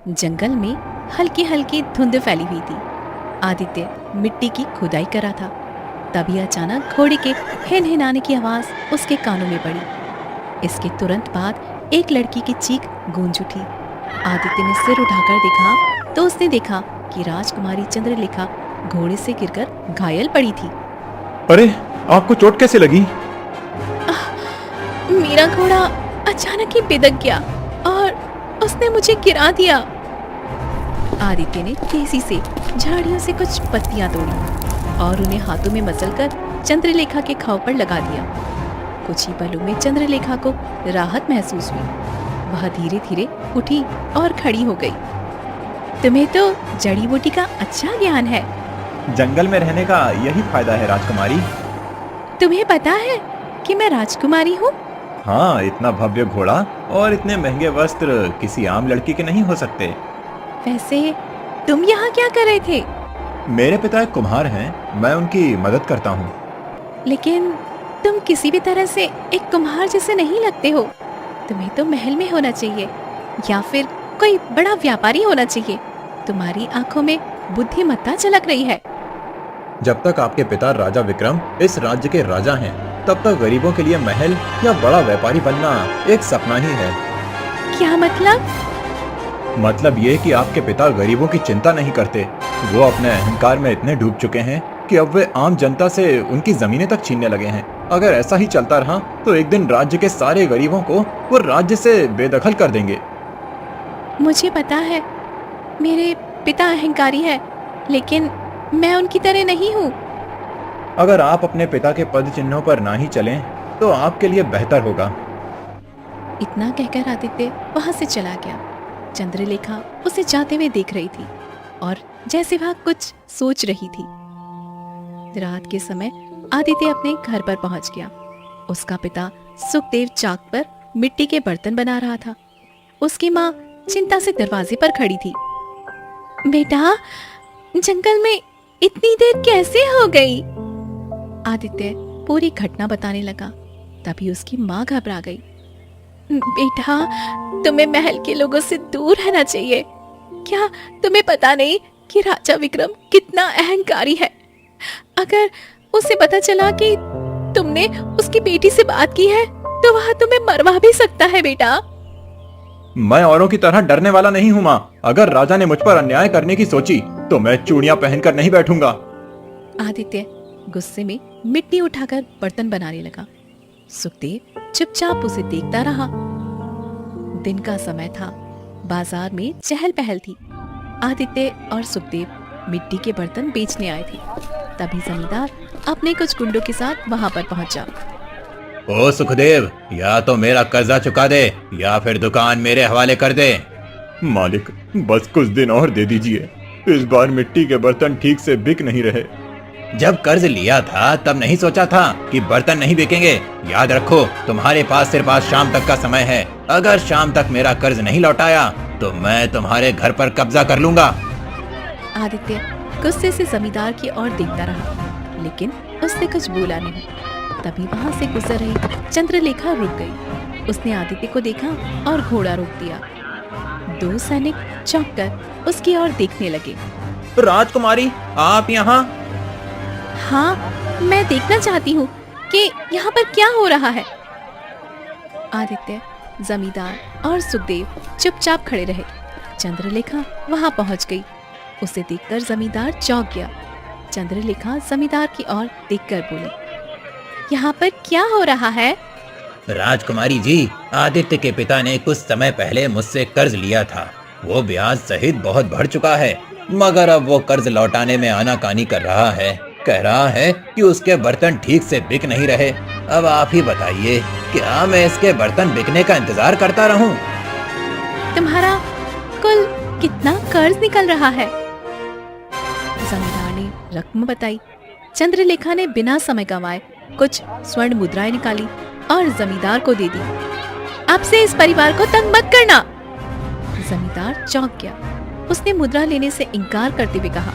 जंगल में हल्की हल्की धुंध फैली हुई थी। आदित्य मिट्टी की खुदाई कर रहा था। तभी अचानक घोड़े के हिनहिनाने की आवाज उसके कानों में पड़ी। इसके तुरंत बाद एक लड़की की चीख गूंज उठी। आदित्य ने सिर उठाकर देखा तो उसने देखा कि राजकुमारी चंद्रलेखा घोड़े से गिरकर घायल पड़ी थी। अरे, आपको चोट कैसे लगी? मेरा घोड़ा अचानक ही बिदक गया और उसने मुझे गिरा दिया। आदित्य ने तेजी से झाड़ियों से कुछ पत्तियां तोड़ी और उन्हें हाथों में मसलकर चंद्रलेखा के घाव पर लगा दिया। कुछ ही पलों में चंद्रलेखा को राहत महसूस हुई। वह धीरे धीरे उठी और खड़ी हो गई। तुम्हें तो जड़ी बूटी का अच्छा ज्ञान है। जंगल में रहने का यही फायदा है राजकुमारी। तुम्हें पता है कि मैं राजकुमारी हूँ? हाँ, इतना भव्य घोड़ा और इतने महंगे वस्त्र किसी आम लड़की के नहीं हो सकते। वैसे तुम यहाँ क्या कर रहे थे? मेरे पिता एक कुम्हार हैं, मैं उनकी मदद करता हूँ। लेकिन तुम किसी भी तरह से एक कुम्हार जैसे नहीं लगते हो। तुम्हें तो महल में होना चाहिए या फिर कोई बड़ा व्यापारी होना चाहिए। तुम्हारी आंखों में बुद्धिमत्ता झलक रही है। जब तक आपके पिता राजा विक्रम इस राज्य के राजा हैं, तब तक गरीबों के लिए महल या बड़ा व्यापारी बनना एक सपना ही है। क्या मतलब? मतलब ये कि आपके पिता गरीबों की चिंता नहीं करते। वो अपने अहंकार में इतने डूब चुके हैं कि अब वे आम जनता से उनकी जमीनें तक छीनने लगे हैं। अगर ऐसा ही चलता रहा तो एक दिन राज्य के सारे गरीबों को वो राज्य से बेदखल कर देंगे। मुझे पता है मेरे पिता अहंकारी है, लेकिन मैं उनकी तरह नहीं हूँ। अगर आप अपने पिता के पद चिन्हों पर ना ही चलें तो आपके लिए बेहतर होगा। इतना कहकर आदित्य वहां से चला गया। चंद्रलेखा उसे जाते हुए देख रही थी और जैसे वह कुछ सोच रही थी। रात के समय आदित्य अपने घर पर पहुंच गया। उसका पिता सुखदेव चाक पर मिट्टी के बर्तन बना रहा था। उसकी माँ चिंता से दरवाजे पर खड़ी थी। बेटा, जंगल में इतनी देर कैसे हो गई? आदित्य पूरी घटना बताने लगा। तभी उसकी माँ घबरा गई। बेटा, तुम्हें महल के लोगों से दूर रहना चाहिए। क्या तुम्हें पता नहीं कि राजा विक्रम कितना अहंकारी है? अगर उसे पता चला कि तुमने उसकी बेटी से बात की है तो वह तुम्हें मरवा भी सकता है। बेटा, मैं औरों की तरह डरने वाला नहीं हूँ माँ। अगर राजा ने मुझ पर अन्याय करने की सोची तो मैं चूड़ियां पहनकर नहीं बैठूंगा। आदित्य गुस्से में मिट्टी उठाकर बर्तन बनाने लगा। सुखदेव चुपचाप उसे देखता रहा। दिन का समय था। बाजार में चहल पहल थी। आदित्य और सुखदेव मिट्टी के बर्तन बेचने आए थे। तभी जमींदार अपने कुछ गुंडों के साथ वहां पर पहुंचा। ओ सुखदेव, या तो मेरा कर्जा चुका दे या फिर दुकान मेरे हवाले कर दे। मालिक, बस कुछ दिन और दे दीजिए। इस बार मिट्टी के बर्तन ठीक से बिक नहीं रहे। जब कर्ज लिया था तब नहीं सोचा था कि बर्तन नहीं बिकेंगे। याद रखो, तुम्हारे पास सिर्फ आज शाम तक का समय है। अगर शाम तक मेरा कर्ज नहीं लौटाया तो मैं तुम्हारे घर पर कब्जा कर लूंगा। आदित्य गुस्से से जमींदार की ओर देखता रहा, लेकिन उसने कुछ बोला नहीं। तभी वहां से गुजर रही चंद्रलेखा रुक गई। उसने आदित्य को देखा और घोड़ा रोक दिया। दो सैनिक चौंक कर उसकी ओर देखने लगे। राजकुमारी, आप यहाँ? हाँ, मैं देखना चाहती हूँ कि यहाँ पर क्या हो रहा है। आदित्य, जमींदार और सुखदेव चुपचाप खड़े रहे। चंद्रलेखा वहां पहुंच गई। उसे देखकर जमींदार चौंक गया। चंद्रलेखा जमींदार की ओर देखकर बोली, यहाँ पर क्या हो रहा है? राजकुमारी जी, आदित्य के पिता ने कुछ समय पहले मुझसे कर्ज लिया था। वो ब्याज सहित बहुत बढ़ चुका है, मगर अब वो कर्ज लौटाने में आनाकानी कर रहा है। कह रहा है कि उसके बर्तन ठीक से बिक नहीं रहे। अब आप ही बताइए, क्या मैं इसके बर्तन बिकने का इंतजार करता रहूं? तुम्हारा कुल कितना कर्ज निकल रहा है? जमींदार ने रकम बताई। चंद्रलेखा ने बिना समय गंवाए कुछ स्वर्ण मुद्राएं निकाली और जमींदार को दे दी। अब से इस परिवार को तंग मत करना। जमींदार चौंक गया। उसने मुद्रा लेने से इनकार करते हुए कहा,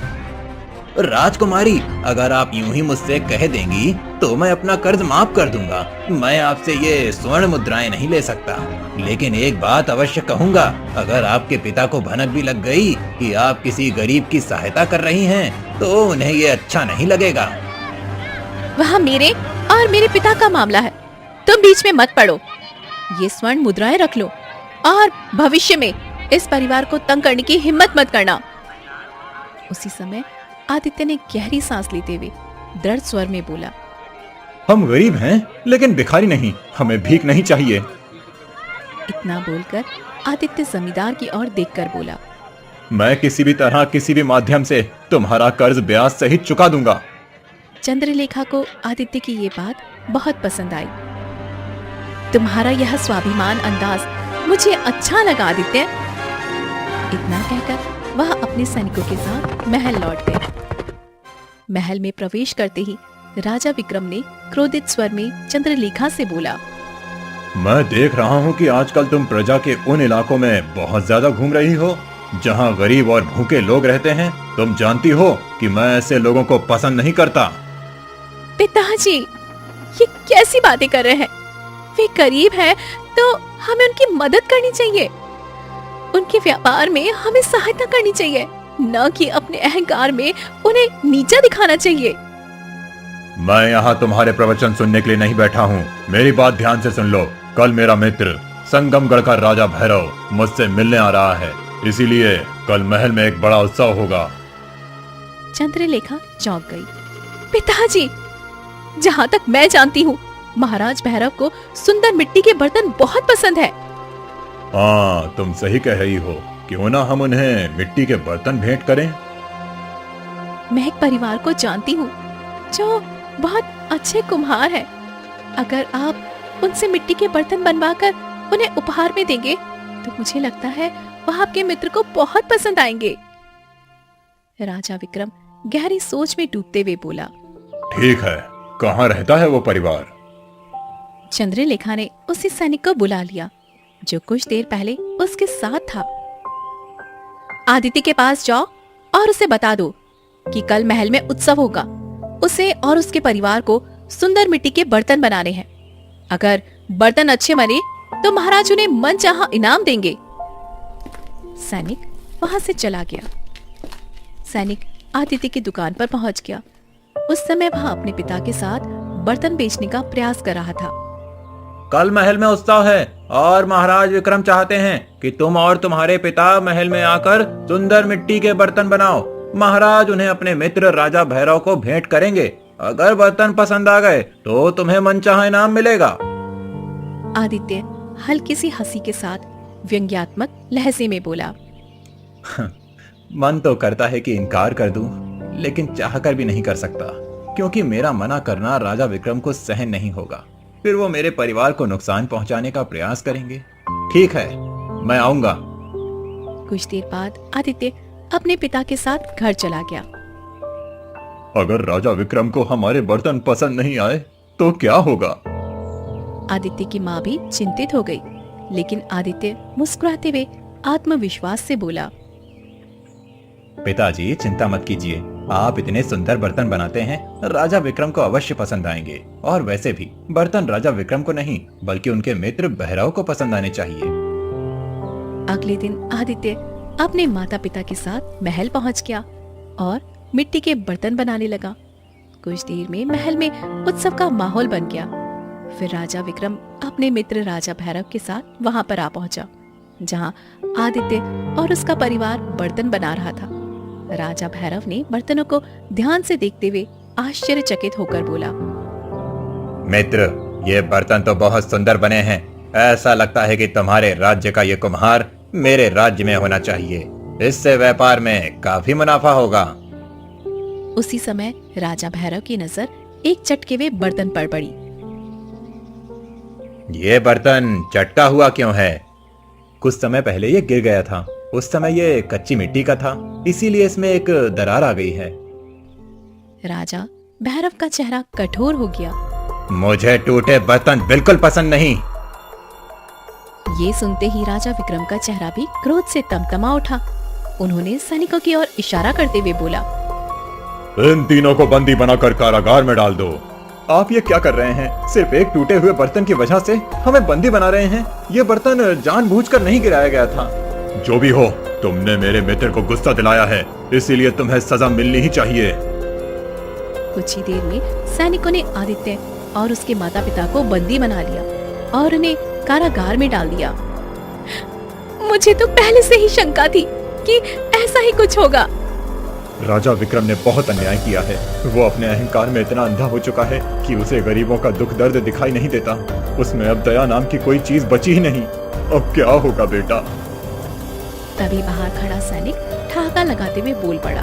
राजकुमारी, अगर आप यूं ही मुझसे कह देंगी तो मैं अपना कर्ज माफ कर दूंगा। मैं आपसे ये स्वर्ण मुद्राएं नहीं ले सकता, लेकिन एक बात अवश्य कहूंगा, अगर आपके पिता को भनक भी लग गई कि आप किसी गरीब की सहायता कर रही हैं, तो उन्हें ये अच्छा नहीं लगेगा। वह मेरे और मेरे पिता का मामला है, तुम बीच में मत पड़ो। ये स्वर्ण मुद्राएं रख लो और भविष्य में इस परिवार को तंग करने की हिम्मत मत करना। उसी समय आदित्य ने गहरी सांस लेते हुए दृढ़ स्वर में बोला, हम गरीब हैं लेकिन भिखारी नहीं, हमें भीख नहीं चाहिए। इतना बोलकर आदित्य जमींदार की ओर देखकर बोला, मैं किसी भी तरह किसी भी माध्यम से तुम्हारा कर्ज ब्याज सहित चुका दूंगा। चंद्रलेखा को आदित्य की ये बात बहुत पसंद आई। तुम्हारा यह स्वाभिमान अंदाज मुझे अच्छा लगा आदित्य। इतना कहकर वह अपने सैनिकों के साथ महल लौट गए। महल में प्रवेश करते ही राजा विक्रम ने क्रोधित स्वर में चंद्रलेखा से बोला, मैं देख रहा हूँ कि आजकल तुम प्रजा के उन इलाकों में बहुत ज्यादा घूम रही हो जहाँ गरीब और भूखे लोग रहते हैं। तुम जानती हो कि मैं ऐसे लोगों को पसंद नहीं करता। पिताजी, ये कैसी बातें कर रहे हैं? वे गरीब हैं तो हमें उनकी मदद करनी चाहिए, उनके व्यापार में हमें सहायता करनी चाहिए, न कि अपने अहंकार में उन्हें नीचा दिखाना चाहिए। मैं यहाँ तुम्हारे प्रवचन सुनने के लिए नहीं बैठा हूँ, मेरी बात ध्यान से सुन लो। कल मेरा मित्र संगमगढ़ का राजा भैरव मुझसे मिलने आ रहा है, इसीलिए कल महल में एक बड़ा उत्सव होगा। चंद्रलेखा चौंक गई। पिताजी, जहाँ तक मैं जानती हूँ महाराज भैरव को सुंदर मिट्टी के बर्तन बहुत पसंद है। हाँ, तुम सही कह रही हो, क्यों ना हम उन्हें मिट्टी के बर्तन भेंट करें। मैं एक परिवार को जानती हूँ जो बहुत अच्छे कुम्हार है। अगर आप उनसे मिट्टी के बर्तन बनवाकर उन्हें उपहार में देंगे तो मुझे लगता है वह आपके मित्र को बहुत पसंद आएंगे। राजा विक्रम गहरी सोच में डूबते हुए बोला, ठीक है, कहाँ रहता है वो परिवार? चंद्रलेखा ने उसी सैनिक को बुला लिया जो कुछ देर पहले उसके साथ था। आदित्य के पास जाओ और उसे बता दो कि कल महल में उत्सव होगा। उसे और उसके परिवार को सुंदर मिट्टी के बर्तन बनाने हैं। अगर बर्तन अच्छे बने तो महाराज उन्हें मनचाहा इनाम देंगे। सैनिक वहां से चला गया। सैनिक आदित्य की दुकान पर पहुंच गया। उस समय वह अपने पिता के साथ बर्तन बेचने का प्रयास कर रहा था। कल महल में उत्सव है और महाराज विक्रम चाहते हैं कि तुम और तुम्हारे पिता महल में आकर सुंदर मिट्टी के बर्तन बनाओ। महाराज उन्हें अपने मित्र राजा भैरव को भेंट करेंगे। अगर बर्तन पसंद आ गए तो तुम्हें मनचाहा इनाम मिलेगा। आदित्य हल्की सी हंसी के साथ व्यंग्यात्मक लहजे में बोला, मन तो करता है कि इनकार कर दूं, लेकिन चाहकर भी नहीं कर सकता, क्योंकि मेरा मना करना राजा विक्रम को सहन नहीं होगा। फिर वो मेरे परिवार को नुकसान पहुंचाने का प्रयास करेंगे। ठीक है, मैं आऊंगा। कुछ देर बाद आदित्य अपने पिता के साथ घर चला गया। अगर राजा विक्रम को हमारे बर्तन पसंद नहीं आए तो क्या होगा? आदित्य की माँ भी चिंतित हो गई, लेकिन आदित्य मुस्कुराते हुए आत्मविश्वास से बोला, पिताजी चिंता मत कीजिए, आप इतने सुंदर बर्तन बनाते हैं, राजा विक्रम को अवश्य पसंद आएंगे। और वैसे भी बर्तन राजा विक्रम को नहीं बल्कि उनके मित्र भैरव को पसंद आने चाहिए। अगले दिन आदित्य अपने माता पिता के साथ महल पहुंच गया और मिट्टी के बर्तन बनाने लगा। कुछ देर में महल में उत्सव का माहौल बन गया। फिर राजा विक्रम अपने मित्र राजा भैरव के साथ वहां पर आ पहुंचा, जहां आदित्य और उसका परिवार बर्तन बना रहा था। राजा भैरव ने बर्तनों को ध्यान से देखते हुए आश्चर्यचकित होकर बोला, मित्र, ये बर्तन तो बहुत सुंदर बने हैं। ऐसा लगता है कि तुम्हारे राज्य का ये कुम्हार मेरे राज्य में होना चाहिए। इससे व्यापार में काफी मुनाफा होगा। उसी समय राजा भैरव की नजर एक चटके हुए बर्तन पर पड़ी। ये बर्तन चटका हुआ क्यों है? कुछ समय पहले ये गिर गया था। उस समय ये कच्ची मिट्टी का था, इसीलिए इसमें एक दरार आ गई है। राजा भैरव का चेहरा कठोर हो गया। मुझे टूटे बर्तन बिल्कुल पसंद नहीं। ये सुनते ही राजा विक्रम का चेहरा भी क्रोध से तमतमा उठा। उन्होंने सैनिकों की ओर इशारा करते हुए बोला, इन तीनों को बंदी बनाकर कारागार में डाल दो। आप ये क्या कर रहे हैं? सिर्फ एक टूटे हुए बर्तन की वजह से हमें बंदी बना रहे हैं। ये बर्तन जानबूझकर नहीं गिराया गया था। जो भी हो, तुमने मेरे मित्र को गुस्सा दिलाया है, इसीलिए तुम्हें सजा मिलनी ही चाहिए। कुछ ही देर में सैनिकों ने आदित्य और उसके माता पिता को बंदी बना लिया और उन्हें कारागार में डाल दिया। मुझे तो पहले से ही शंका थी कि ऐसा ही कुछ होगा। राजा विक्रम ने बहुत अन्याय किया है। वो अपने अहंकार में इतना अंधा हो चुका है कि उसे गरीबों का दुख दर्द दिखाई नहीं देता। उसमें अब दया नाम की कोई चीज बची ही नहीं। अब क्या होगा बेटा? तभी बाहर खड़ा सैनिक ठहाका लगाते हुए बोल पड़ा।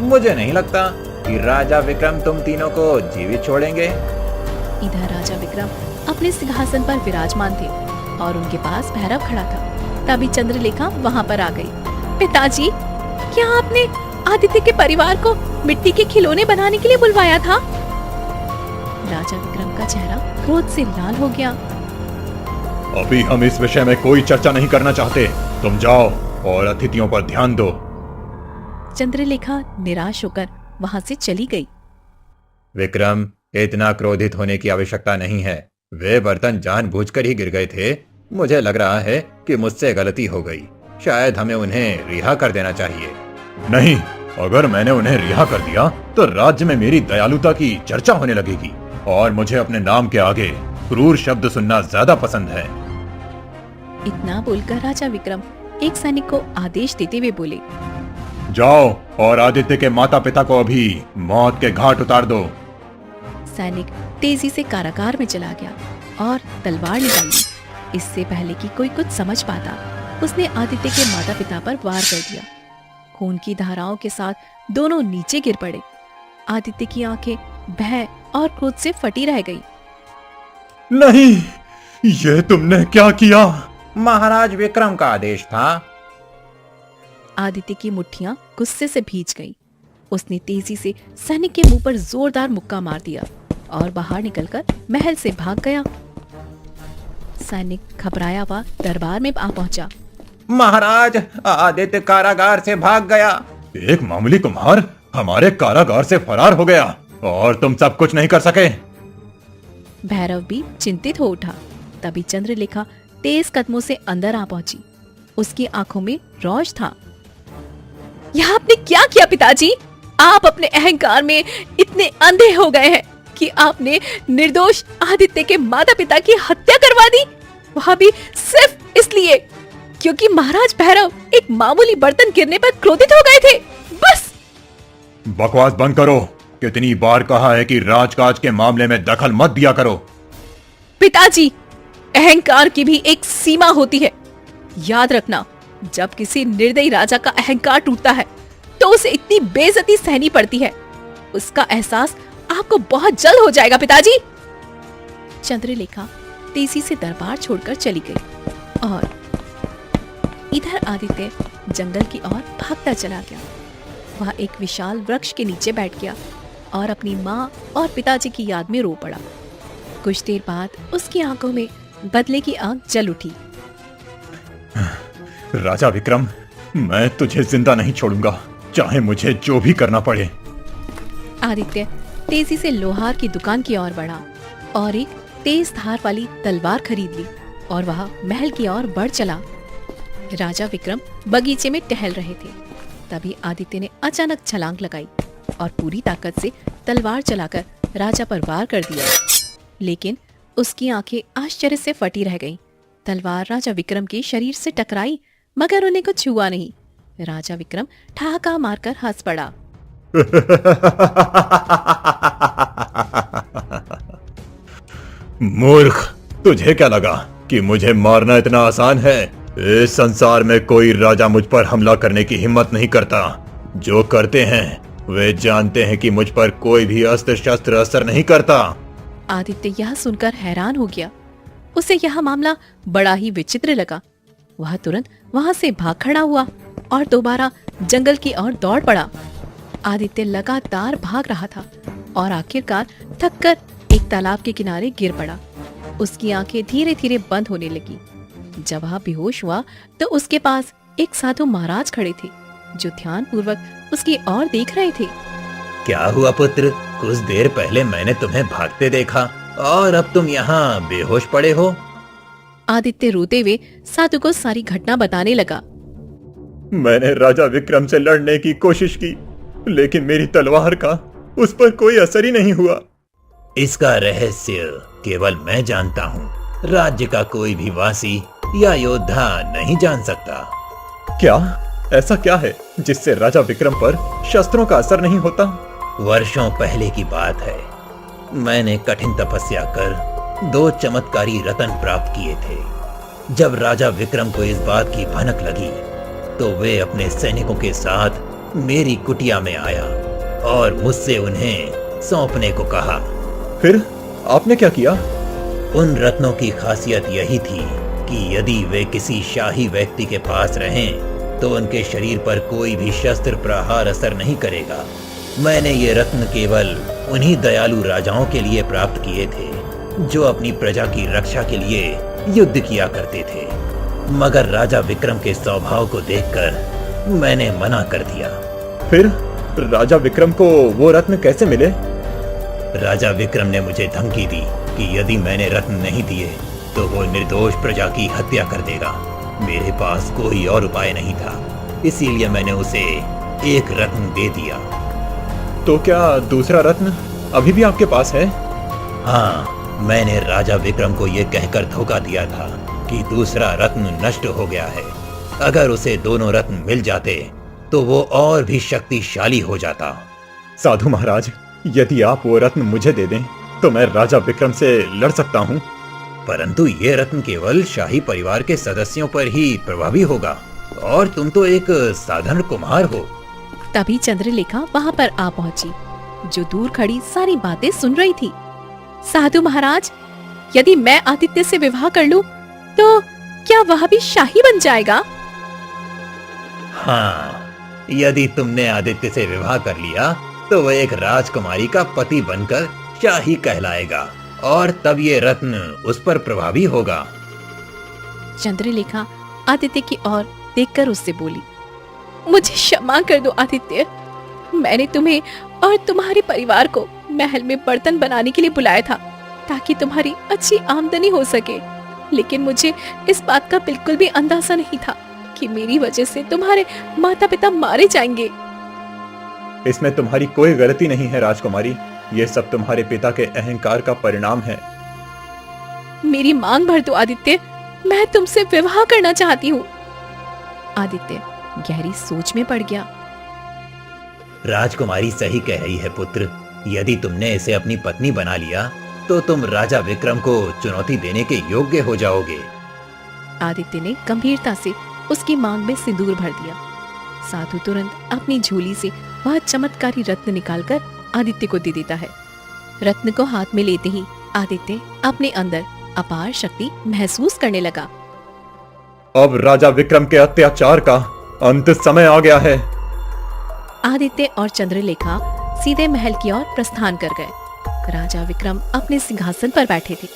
मुझे नहीं लगता कि राजा विक्रम तुम तीनों को जीवित छोड़ेंगे। इधर राजा विक्रम अपने सिंहासन पर विराजमान थे और उनके पास भैरव खड़ा था। तभी चंद्रलेखा वहाँ पर आ गई। पिताजी, क्या आपने आदित्य के परिवार को मिट्टी के खिलौने बनाने के लिए बुलवाया था? राजा विक्रम का चेहरा क्रोध से लाल हो गया। अभी हम इस विषय में कोई चर्चा नहीं करना चाहते। तुम जाओ और अतिथियों पर ध्यान दो। चंद्रलेखा निराश होकर वहाँ से चली गई। विक्रम, इतना क्रोधित होने की आवश्यकता नहीं है। वे बर्तन जानबूझकर ही गिर गए थे। मुझे लग रहा है कि मुझसे गलती हो गई। शायद हमें उन्हें रिहा कर देना चाहिए। नहीं, अगर मैंने उन्हें रिहा कर दिया तो राज्य में मेरी दयालुता की चर्चा होने लगेगी और मुझे अपने नाम के आगे क्रूर शब्द सुनना ज्यादा पसंद है। इतना बोलकर राजा विक्रम एक सैनिक को आदेश देते हुए बोले, जाओ और आदित्य के माता पिता को अभी मौत के घाट उतार दो। सैनिक तेजी से कारागार में चला गया और तलवार निकाल ली। इससे पहले कि कोई कुछ समझ पाता, उसने आदित्य के माता पिता पर वार कर दिया। खून की धाराओं के साथ दोनों नीचे गिर पड़े। आदित्य की आंखें भय और क्रोध से फटी रह गई। नहीं, ये तुमने क्या किया? महाराज विक्रम का आदेश था। आदित्य की मुट्ठियां गुस्से से भीज गईं। उसने तेजी से सैनिक के मुंह पर जोरदार मुक्का मार दिया और बाहर निकलकर महल से भाग गया। सैनिक घबराया हुआ दरबार में आ पहुंचा। महाराज, आदित्य कारागार से भाग गया। एक मामूली कुम्हार हमारे कारागार से फरार हो गया और तुम सब कुछ नहीं कर सके। भैरव भी चिंतित हो उठा। तभी चंद्रलेखा तेज कदमों से अंदर आ पहुंची। उसकी आंखों में रौश था। यह आपने क्या किया पिताजी? आप अपने अहंकार में इतने अंधे हो गए हैं कि आपने निर्दोष आदित्य के माता पिता की हत्या करवा दी, वह भी सिर्फ इसलिए क्योंकि महाराज भैरव एक मामूली बर्तन गिरने पर क्रोधित हो गए थे। बस बकवास बंद करो। कितनी बार कहा है कि राजकाज के मामले में दखल मत दिया करो। पिताजी, अहंकार की भी एक सीमा होती है। याद रखना, जब किसी निर्दयी राजा का अहंकार टूटता है तो उसे इतनी बेइज्जती सहनी पड़ती है। उसका एहसास आपको बहुत जल्द हो जाएगा पिताजी। चंद्रलेखा तेजी से दरबार छोड़कर चली गई और इधर आदित्य जंगल की ओर भागता चला गया। वह एक विशाल वृक्ष के नीचे बैठ गया और अपनी माँ और पिताजी की याद में रो पड़ा। कुछ देर बाद उसकी आंखों में बदले की आग जल उठी। राजा विक्रम, मैं तुझे जिंदा नहीं छोड़ूंगा, चाहे मुझे जो भी करना पड़े। आदित्य तेजी से लोहार की दुकान की ओर बढ़ा और एक तेज धार वाली तलवार खरीद ली और वह महल की ओर बढ़ चला। राजा विक्रम बगीचे में टहल रहे थे। तभी आदित्य ने अचानक छलांग लगाई और पूरी ताकत से तलवार चलाकर राजा पर वार कर दिया। लेकिन उसकी आंखें आश्चर्य से फटी रह गईं। तलवार राजा विक्रम के शरीर से टकराई मगर उन्हें कुछ हुआ नहीं। राजा विक्रम ठहाका मारकर हंस पड़ा। मूर्ख, तुझे क्या लगा कि मुझे मारना इतना आसान है? इस संसार में कोई राजा मुझ पर हमला करने की हिम्मत नहीं करता। जो करते हैं वे जानते हैं कि मुझ पर कोई भी अस्त्र शस्त्र असर नहीं करता। आदित्य यह सुनकर हैरान हो गया। उसे यह मामला बड़ा ही विचित्र लगा। वह तुरंत वहां से भाग खड़ा हुआ और दोबारा जंगल की ओर दौड़ पड़ा। आदित्य लगातार भाग रहा था और आखिरकार थककर एक तालाब के किनारे गिर पड़ा। उसकी आंखें धीरे धीरे बंद होने लगी। जब वह बेहोश हुआ तो उसके पास एक साधु महाराज खड़े थे जो ध्यान पूर्वक उसकी ओर देख रहे थे। क्या हुआ पुत्र? कुछ देर पहले मैंने तुम्हें भागते देखा और अब तुम यहाँ बेहोश पड़े हो। आदित्य रोते हुए साधु को सारी घटना बताने लगा। मैंने राजा विक्रम से लड़ने की कोशिश की, लेकिन मेरी तलवार का उस पर कोई असर ही नहीं हुआ। इसका रहस्य केवल मैं जानता हूँ। राज्य का कोई भी वासी या योद्धा नहीं जान सकता। क्या ऐसा क्या है जिससे राजा विक्रम पर शस्त्रों का असर नहीं होता? वर्षों पहले की बात है। मैंने कठिन तपस्या कर 2 चमत्कारी रत्न प्राप्त किए थे। जब राजा विक्रम को इस बात की भनक लगी तो वे अपने सैनिकों के साथ मेरी कुटिया में आया और मुझसे उन्हें सौंपने को कहा। फिर आपने क्या किया? उन रत्नों की खासियत यही थी कि यदि वे किसी शाही व्यक्ति के पास रहें तो उनके शरीर पर कोई भी शस्त्र प्रहार असर नहीं करेगा। मैंने ये रत्न केवल उन्हीं दयालु राजाओं के लिए प्राप्त किए थे जो अपनी प्रजा की रक्षा के लिए युद्ध किया करते थे, मगर राजा विक्रम के स्वभाव को देखकर मैंने मना कर दिया। फिर राजा विक्रम को वो रत्न कैसे मिले? राजा विक्रम ने मुझे धमकी दी कि यदि मैंने रत्न नहीं दिए तो वो निर्दोष प्रजा की हत्या कर देगा। मेरे पास कोई और उपाय नहीं था, इसीलिए मैंने उसे एक रत्न दे दिया। तो क्या दूसरा रत्न अभी भी आपके पास है? हाँ, मैंने राजा विक्रम को यह कहकर धोखा दिया था कि दूसरा रत्न नष्ट हो गया है। अगर उसे दोनों रत्न मिल जाते तो वो और भी शक्तिशाली हो जाता। साधु महाराज, यदि आप वो रत्न मुझे दे दें तो मैं राजा विक्रम से लड़ सकता हूँ। परंतु ये रत्न केवल शाही परिवार के सदस्यों पर ही प्रभावी होगा और तुम तो एक साधारण कुम्हार हो। तभी चंद्रलेखा वहां पर आ पहुंची, जो दूर खड़ी सारी बातें सुन रही थी। साधु महाराज, यदि मैं आदित्य से विवाह कर लूं तो क्या वह भी शाही बन जाएगा? हाँ, यदि तुमने आदित्य से विवाह कर लिया तो वह एक राजकुमारी का पति बनकर शाही कहलाएगा और तब ये रत्न उस पर प्रभावी होगा। चंद्रलेखा आदित्य की ओर देखकर उससे बोली, मुझे क्षमा कर दो आदित्य। मैंने तुम्हें और तुम्हारे परिवार को महल में बर्तन बनाने के लिए बुलाया था ताकि तुम्हारी अच्छी आमदनी हो सके, लेकिन मुझे इस बात का बिल्कुल भी अंदाजा नहीं था कि मेरी वजह से तुम्हारे माता पिता मारे जाएंगे। इसमें तुम्हारी कोई गलती नहीं है राजकुमारी, ये सब तुम्हारे पिता के अहंकार का परिणाम है। मेरी मांग भर दो आदित्य, मैं तुमसे विवाह करना चाहती हूँ। आदित्य गहरी सोच में पड़ गया। राजकुमारी सही कह रही है पुत्र, यदि तुमने इसे अपनी पत्नी बना लिया तो तुम राजा विक्रम को चुनौती देने के योग्य हो जाओगे। आदित्य ने गंभीरता से उसकी मांग में सिंदूर भर दिया। साधु तुरंत अपनी झोली से वह चमत्कारी रत्न निकालकर आदित्य को दे देता है। रत्न को हाथ में लेते ही आदित्य अपने अंदर अपार शक्ति महसूस करने लगा। अब राजा विक्रम के अत्याचार का अंत समय आ गया है। आदित्य और चंद्रलेखा सीधे महल की ओर प्रस्थान कर गए। राजा विक्रम अपने सिंहासन पर बैठे थे।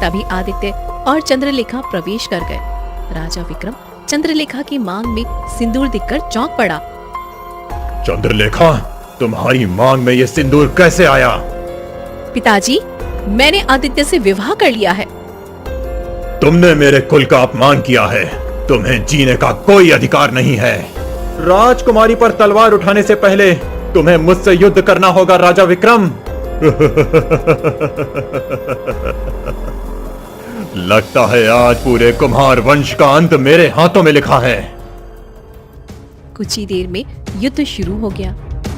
तभी आदित्य और चंद्रलेखा प्रवेश कर गए। राजा विक्रम चंद्रलेखा की मांग में सिंदूर दिखकर चौंक पड़ा। चंद्रलेखा, तुम्हारी मांग में ये सिंदूर कैसे आया? पिताजी, मैंने आदित्य से विवाह कर लिया है। तुमने मेरे कुल का अपमान किया है, तुम्हें जीने का कोई अधिकार नहीं है। राजकुमारी पर तलवार उठाने से पहले तुम्हें मुझसे युद्ध करना होगा राजा विक्रम। लगता है आज पूरे कुम्हार वंश का अंत मेरे हाथों में लिखा है। कुछ ही देर में युद्ध शुरू हो गया।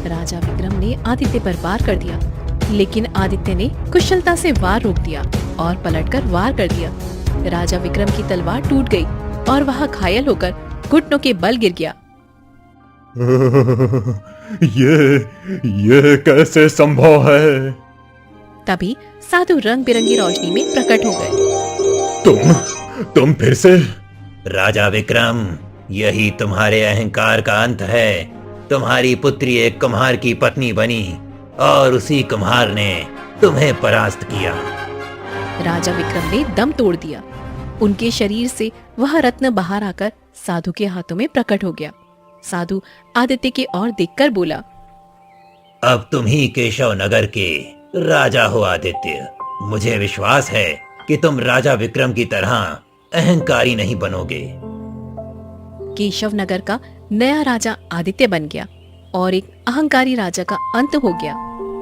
राजा विक्रम ने आदित्य पर वार कर दिया, लेकिन आदित्य ने कुशलता से वार रोक दिया और पलटकर वार कर दिया। राजा विक्रम की तलवार टूट गई और वह घायल होकर घुटनों के बल गिर गया। ये कैसे संभव है? तभी साधु रंग बिरंगी रोशनी में प्रकट हो गए। तुम फिर से? राजा विक्रम, यही तुम्हारे अहंकार का अंत है। तुम्हारी पुत्री एक कुम्हार की पत्नी बनी और उसी कुम्हार ने तुम्हें परास्त किया। राजा विक्रम ने दम तोड़ दिया। उनके शरीर से वह रत्न बाहर आकर साधु के हाथों में प्रकट हो गया। साधु आदित्य की ओर देखकर बोला, अब तुम ही केशव नगर के राजा हो आदित्य। मुझे विश्वास है कि तुम राजा विक्रम की तरह अहंकारी नहीं बनोगे। केशव नगर का नया राजा आदित्य बन गया और एक अहंकारी राजा का अंत हो गया।